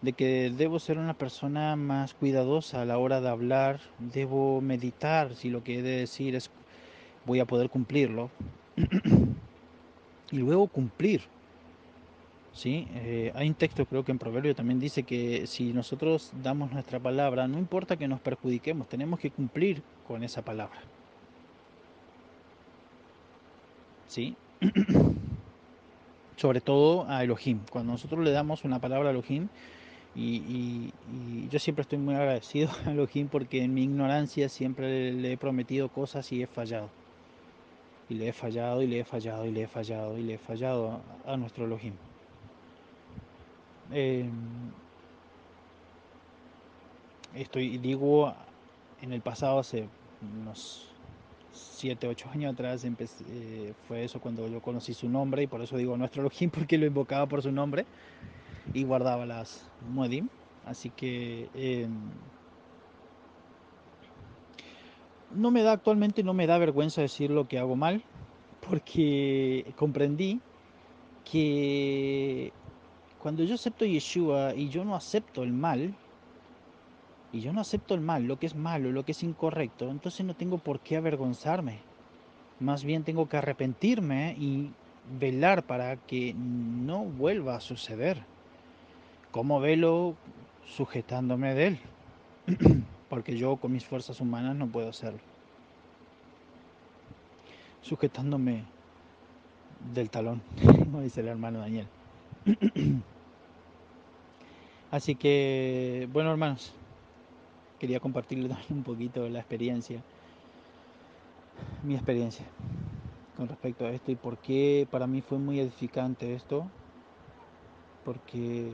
de que debo ser una persona más cuidadosa a la hora de hablar, debo meditar si lo que he de decir es voy a poder cumplirlo y luego cumplir. ¿Sí? Hay un texto, creo que en Proverbio también dice que si nosotros damos nuestra palabra, no importa que nos perjudiquemos, tenemos que cumplir con esa palabra. ¿Sí? Sobre todo a Elohim. Cuando nosotros le damos una palabra a Elohim, y yo siempre estoy muy agradecido a Elohim porque en mi ignorancia siempre le he prometido cosas y he fallado. Y le he fallado, y le he fallado, y le he fallado, y le he fallado a nuestro Elohim. Eh, digo, en el pasado, hace unos 7, 8 años atrás, fue eso cuando yo conocí su nombre, y por eso digo nuestro Elohim, porque lo invocaba por su nombre y guardaba las Muedim. Así que actualmente no me da vergüenza decir lo que hago mal, porque comprendí que cuando yo acepto Yeshua y yo no acepto el mal, lo que es malo, lo que es incorrecto, entonces no tengo por qué avergonzarme. Más bien tengo que arrepentirme y velar para que no vuelva a suceder. ¿Cómo velo? Sujetándome de él, porque yo con mis fuerzas humanas no puedo hacerlo. Sujetándome del talón, como dice el hermano Daniel. Así que, bueno, hermanos, quería compartirles un poquito la experiencia, mi experiencia con respecto a esto y por qué para mí fue muy edificante esto, porque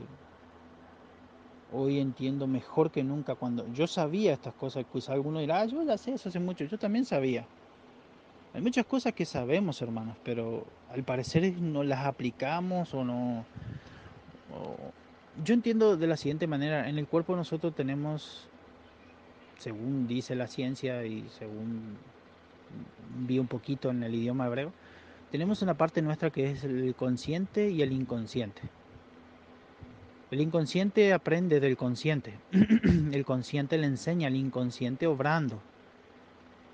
hoy entiendo mejor que nunca cuando yo sabía estas cosas, pues alguno dirá, yo ya sé eso hace mucho, yo también sabía. Hay muchas cosas que sabemos, hermanos, pero al parecer no las aplicamos o no. o- Yo entiendo de la siguiente manera, en el cuerpo nosotros tenemos, según dice la ciencia y según vi un poquito en el idioma hebreo, tenemos una parte nuestra que es el consciente y el inconsciente. El inconsciente aprende del consciente. El consciente le enseña al inconsciente obrando.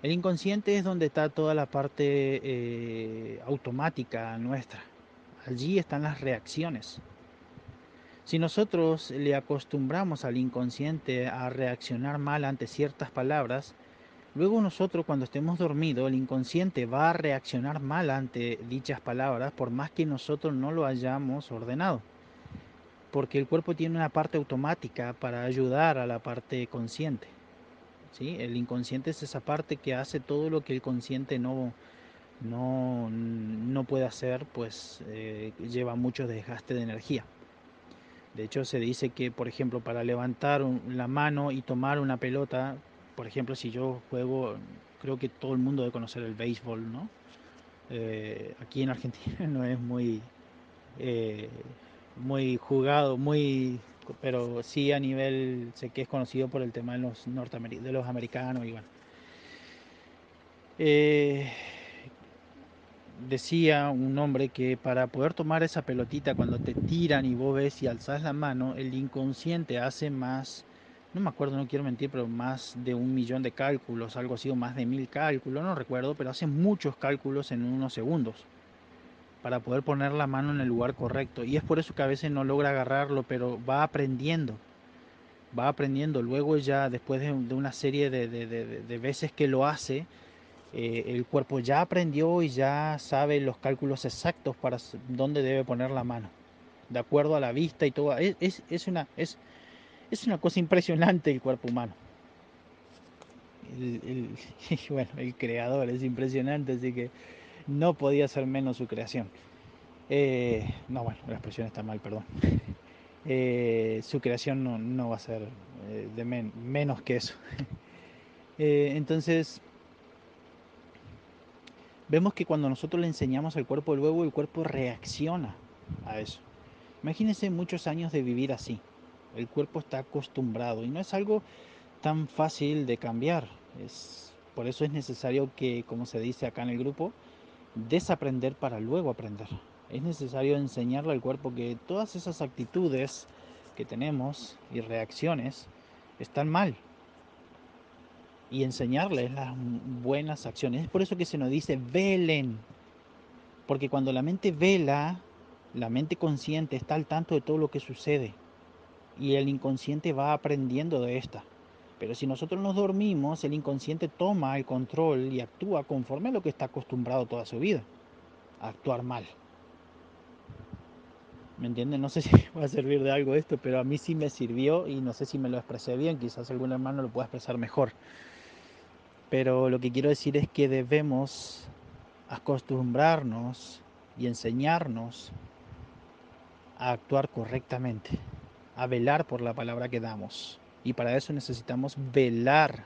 El inconsciente es donde está toda la parte automática nuestra. Allí están las reacciones. Si nosotros le acostumbramos al inconsciente a reaccionar mal ante ciertas palabras, luego nosotros cuando estemos dormidos, el inconsciente va a reaccionar mal ante dichas palabras por más que nosotros no lo hayamos ordenado. porque el cuerpo tiene una parte automática para ayudar a la parte consciente. ¿Sí? El inconsciente es esa parte que hace todo lo que el consciente no puede hacer, pues lleva mucho desgaste de energía. De hecho, se dice que, por ejemplo, para levantar la mano y tomar una pelota, por ejemplo, si yo juego, creo que todo el mundo debe conocer el béisbol, ¿no? Aquí en Argentina no es eh, muy jugado, pero sí a nivel, sé que es conocido por el tema de de los americanos y bueno. Eh, Decía un hombre que para poder tomar esa pelotita cuando te tiran y vos ves y alzas la mano, el inconsciente hace más, no me acuerdo, no quiero mentir, pero más de 1 millón de cálculos, algo así, o más de 1000 cálculos, no recuerdo, pero hace muchos cálculos en unos segundos para poder poner la mano en el lugar correcto. Y es por eso que a veces no logra agarrarlo, pero va aprendiendo. Luego ya después de una serie de veces que lo hace, el cuerpo ya aprendió y ya sabe los cálculos exactos para dónde debe poner la mano, de acuerdo a la vista y todo. Es una cosa impresionante el cuerpo humano. Bueno, el creador es impresionante, así que no podía ser menos su creación. No, bueno, la expresión está mal, perdón. Su creación no va a ser menos que eso. Entonces, vemos que cuando nosotros le enseñamos al cuerpo luego, el cuerpo reacciona a eso. Imagínense muchos años de vivir así. El cuerpo está acostumbrado y no es algo tan fácil de cambiar. Por eso es necesario que, como se dice acá en el grupo, desaprender para luego aprender. Es necesario enseñarle al cuerpo que todas esas actitudes que tenemos y reacciones están mal y enseñarles las buenas acciones. Es por eso que se nos dice velen, porque cuando la mente vela, la mente consciente está al tanto de todo lo que sucede y el inconsciente va aprendiendo de esta. Pero si nosotros nos dormimos, el inconsciente toma el control y actúa conforme a lo que está acostumbrado toda su vida, a actuar mal. ¿Me entienden? No sé si va a servir de algo esto, pero a mí sí me sirvió y no sé si me lo expresé bien, quizás algún hermano lo pueda expresar mejor. Pero lo que quiero decir es que debemos acostumbrarnos y enseñarnos a actuar correctamente, a velar por la palabra que damos. Y para eso necesitamos velar,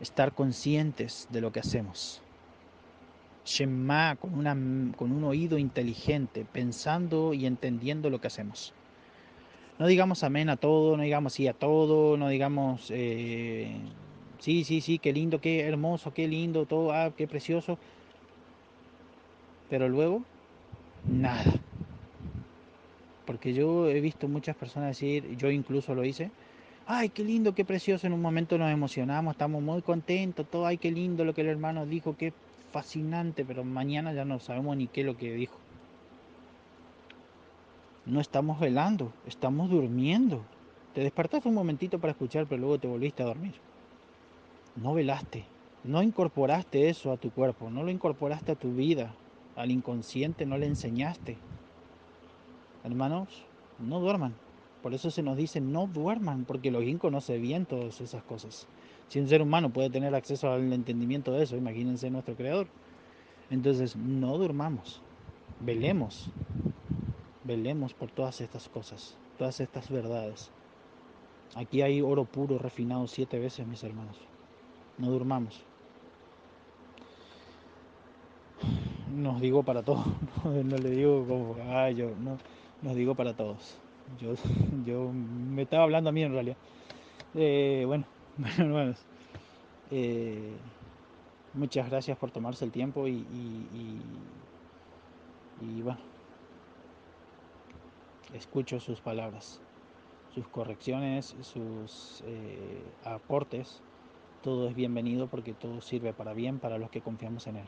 estar conscientes de lo que hacemos. Shema, con un oído inteligente, pensando y entendiendo lo que hacemos. No digamos amén a todo, no digamos sí a todo, no digamos sí, sí, sí, qué lindo, qué hermoso, qué lindo, todo, qué precioso. Pero luego, nada. Porque yo he visto muchas personas decir, yo incluso lo hice, ay, qué lindo, qué precioso, en un momento nos emocionamos, estamos muy contentos, todo, ay, qué lindo lo que el hermano dijo, qué fascinante, pero mañana ya no sabemos ni qué es lo que dijo. No estamos velando, estamos durmiendo. Te despertaste un momentito para escuchar, pero luego te volviste a dormir. No velaste, no incorporaste eso a tu cuerpo, no lo incorporaste a tu vida, al inconsciente no le enseñaste. Hermanos, no duerman. Por eso se nos dice no duerman, porque el Ojín conoce bien todas esas cosas. Si un ser humano puede tener acceso al entendimiento de eso, imagínense nuestro Creador. Entonces, no durmamos, velemos, velemos por todas estas cosas, todas estas verdades. Aquí hay oro puro refinado 7 veces, mis hermanos. No durmamos. Nos digo para todos, no le digo como, yo, no, nos digo para todos. Yo, yo me estaba hablando a mí en realidad. Bueno, bueno, hermanos, eh, muchas gracias por tomarse el tiempo y bueno, escucho sus palabras, sus correcciones, sus aportes. Todo es bienvenido porque todo sirve para bien para los que confiamos en Él.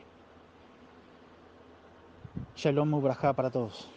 Shalom Ubrajá para todos.